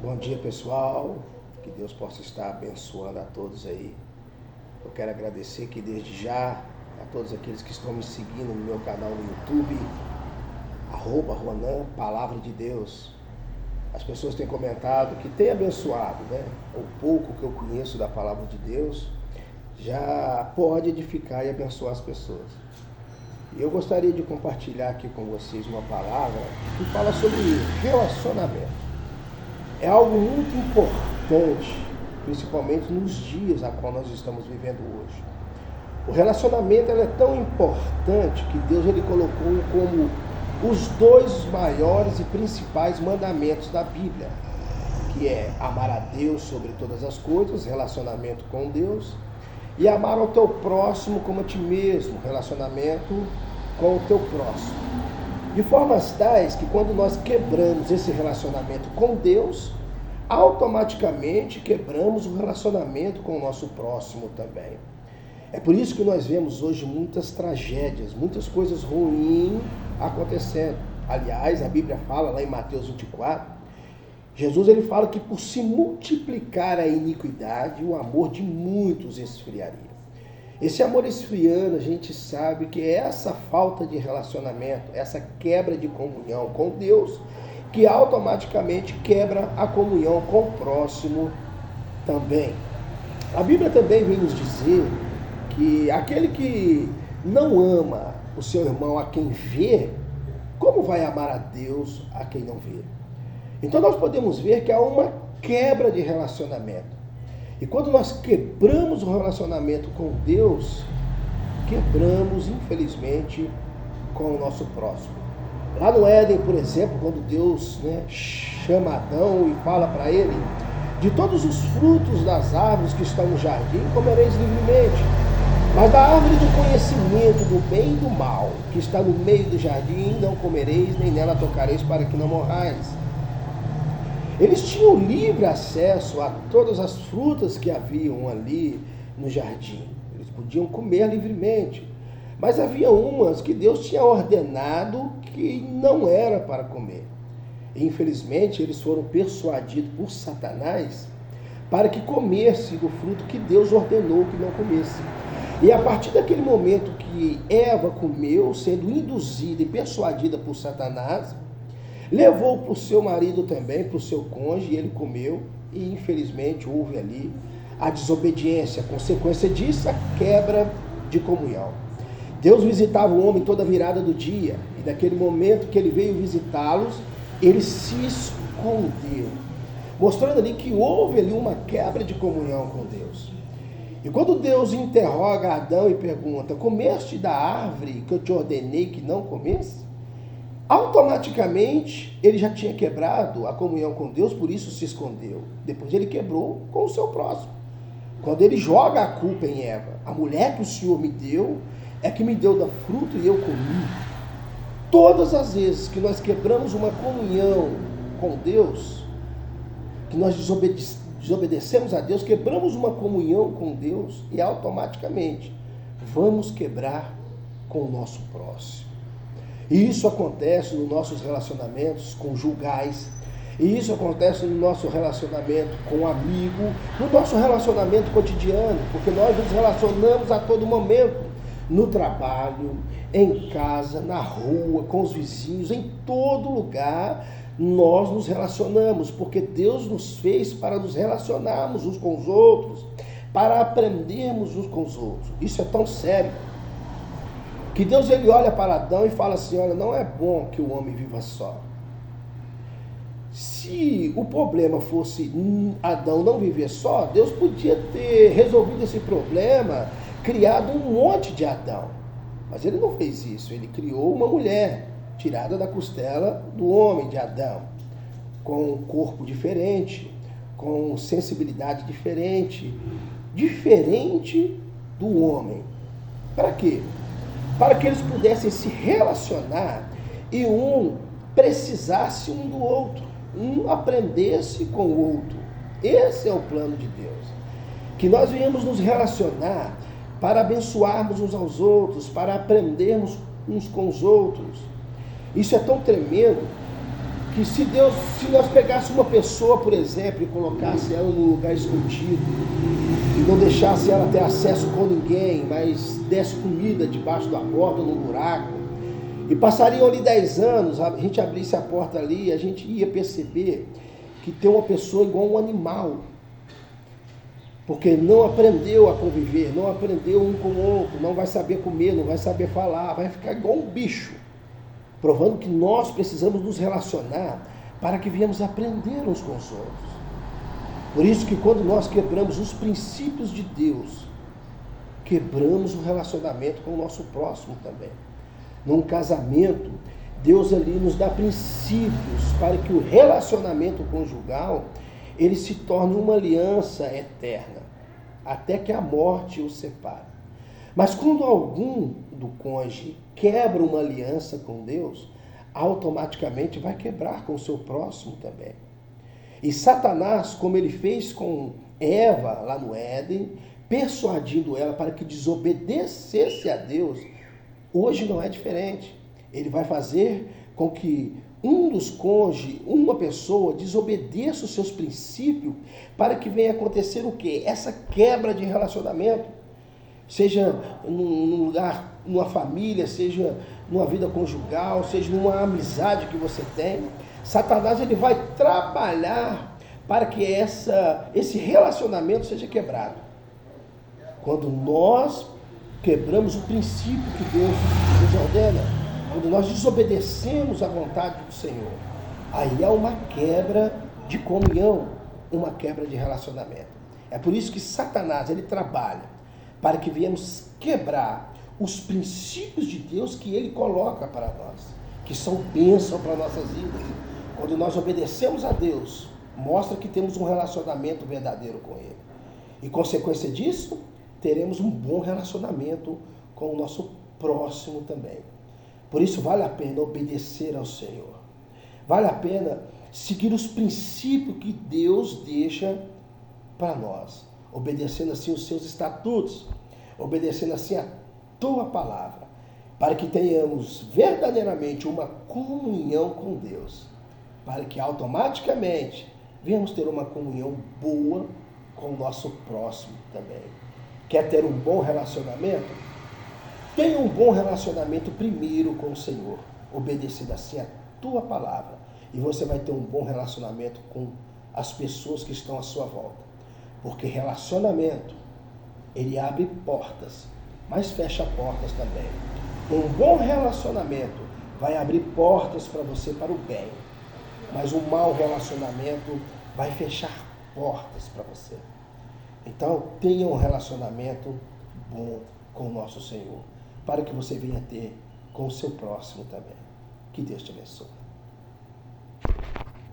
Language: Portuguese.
Bom dia, pessoal. Que Deus possa estar abençoando a todos aí. Eu quero agradecer aqui desde já a todos aqueles que estão me seguindo no meu canal no YouTube, @Ronan, Palavra de Deus. As pessoas têm comentado que tem abençoado, né? O pouco que eu conheço da Palavra de Deus já pode edificar e abençoar as pessoas. E eu gostaria de compartilhar aqui com vocês uma palavra que fala sobre relacionamento. É algo muito importante, principalmente nos dias a qual nós estamos vivendo hoje. O relacionamento é tão importante que Deus ele colocou como os dois maiores e principais mandamentos da Bíblia, que é amar a Deus sobre todas as coisas, relacionamento com Deus, e amar ao teu próximo como a ti mesmo, relacionamento com o teu próximo. De formas tais que quando nós quebramos esse relacionamento com Deus, automaticamente quebramos o relacionamento com o nosso próximo também. É por isso que nós vemos hoje muitas tragédias, muitas coisas ruins acontecendo. Aliás, a Bíblia fala lá em Mateus 24, Jesus ele fala que por se multiplicar a iniquidade, o amor de muitos esfriaria. Esse amor esfriando, a gente sabe que é essa falta de relacionamento, essa quebra de comunhão com Deus, que automaticamente quebra a comunhão com o próximo também. A Bíblia também vem nos dizer que aquele que não ama o seu irmão a quem vê, como vai amar a Deus a quem não vê? Então nós podemos ver que há uma quebra de relacionamento. E quando nós quebramos o relacionamento com Deus, quebramos, infelizmente, com o nosso próximo. Lá no Éden, por exemplo, quando Deus chama Adão e fala para ele, de todos os frutos das árvores que estão no jardim, comereis livremente. Mas da árvore do conhecimento do bem e do mal, que está no meio do jardim, não comereis, nem nela tocareis, para que não morrais. Eles tinham livre acesso a todas as frutas que haviam ali no jardim. Eles podiam comer livremente. Mas havia umas que Deus tinha ordenado que não era para comer. E, infelizmente, eles foram persuadidos por Satanás para que comesse do fruto que Deus ordenou que não comesse. E a partir daquele momento que Eva comeu, sendo induzida e persuadida por Satanás, levou para o seu marido também, para o seu cônjuge, e ele comeu, e infelizmente houve ali a desobediência. A consequência disso, a quebra de comunhão. Deus visitava o homem toda virada do dia, e naquele momento que ele veio visitá-los, ele se escondeu, mostrando ali que houve ali uma quebra de comunhão com Deus. E quando Deus interroga Adão e pergunta, comeste da árvore que eu te ordenei que não comesse? Automaticamente, ele já tinha quebrado a comunhão com Deus, por isso se escondeu. Depois ele quebrou com o seu próximo. Quando ele joga a culpa em Eva, a mulher que o Senhor me deu, é que me deu da fruta e eu comi. Todas as vezes que nós quebramos uma comunhão com Deus, que nós desobedecemos a Deus, quebramos uma comunhão com Deus e automaticamente vamos quebrar com o nosso próximo. E isso acontece nos nossos relacionamentos conjugais, e isso acontece no nosso relacionamento com um amigo, no nosso relacionamento cotidiano, porque nós nos relacionamos a todo momento, no trabalho, em casa, na rua, com os vizinhos, em todo lugar, nós nos relacionamos, porque Deus nos fez para nos relacionarmos uns com os outros, para aprendermos uns com os outros. Isso é tão sério, que Deus ele olha para Adão e fala assim, olha, não é bom que o homem viva só. Se o problema fosse Adão não viver só, Deus podia ter resolvido esse problema, criado um monte de Adão. Mas ele não fez isso, ele criou uma mulher, tirada da costela do homem, de Adão, com um corpo diferente, com sensibilidade diferente do homem. Para quê? Para que eles pudessem se relacionar e um precisasse um do outro, um aprendesse com o outro. Esse é o plano de Deus. Que nós venhamos nos relacionar para abençoarmos uns aos outros, para aprendermos uns com os outros. Isso é tão tremendo que se nós pegássemos uma pessoa, por exemplo, e colocasse ela num lugar escondido, e não deixasse ela ter acesso com ninguém, mas desse comida debaixo da porta, num buraco, e passariam ali 10 anos, a gente abrisse a porta ali, a gente ia perceber que tem uma pessoa igual um animal, porque não aprendeu a conviver, não aprendeu um com o outro, não vai saber comer, não vai saber falar, vai ficar igual um bicho, provando que nós precisamos nos relacionar para que venhamos aprender uns com os outros. Por isso que quando nós quebramos os princípios de Deus, quebramos o relacionamento com o nosso próximo também. Num casamento, Deus ali nos dá princípios para que o relacionamento conjugal, ele se torne uma aliança eterna, até que a morte os separe. Mas quando algum do cônjuge quebra uma aliança com Deus, automaticamente vai quebrar com o seu próximo também. E Satanás, como ele fez com Eva lá no Éden, persuadindo ela para que desobedecesse a Deus, hoje não é diferente. Ele vai fazer com que um dos cônjuges, uma pessoa, desobedeça os seus princípios para que venha acontecer o quê? Essa quebra de relacionamento. Seja num lugar, numa família, seja numa vida conjugal, seja numa amizade que você tem. Satanás ele vai trabalhar para que esse relacionamento seja quebrado. Quando nós quebramos o princípio que Deus nos ordena, quando nós desobedecemos a vontade do Senhor, aí há uma quebra de comunhão, uma quebra de relacionamento. É por isso que Satanás ele trabalha para que venhamos quebrar os princípios de Deus que ele coloca para nós, que são bênção para nossas vidas. Quando nós obedecemos a Deus, mostra que temos um relacionamento verdadeiro com Ele. E consequência disso, teremos um bom relacionamento com o nosso próximo também. Por isso vale a pena obedecer ao Senhor. Vale a pena seguir os princípios que Deus deixa para nós, obedecendo assim os seus estatutos, obedecendo assim a tua palavra, para que tenhamos verdadeiramente uma comunhão com Deus, para que automaticamente venhamos ter uma comunhão boa com o nosso próximo também. Quer ter um bom relacionamento? Tenha um bom relacionamento primeiro com o Senhor, obedecendo assim a tua palavra, e você vai ter um bom relacionamento com as pessoas que estão à sua volta, porque relacionamento, ele abre portas, mas fecha portas também. Um bom relacionamento vai abrir portas para você para o bem, mas um mau relacionamento vai fechar portas para você. Então, tenha um relacionamento bom com o nosso Senhor, para que você venha ter com o seu próximo também. Que Deus te abençoe.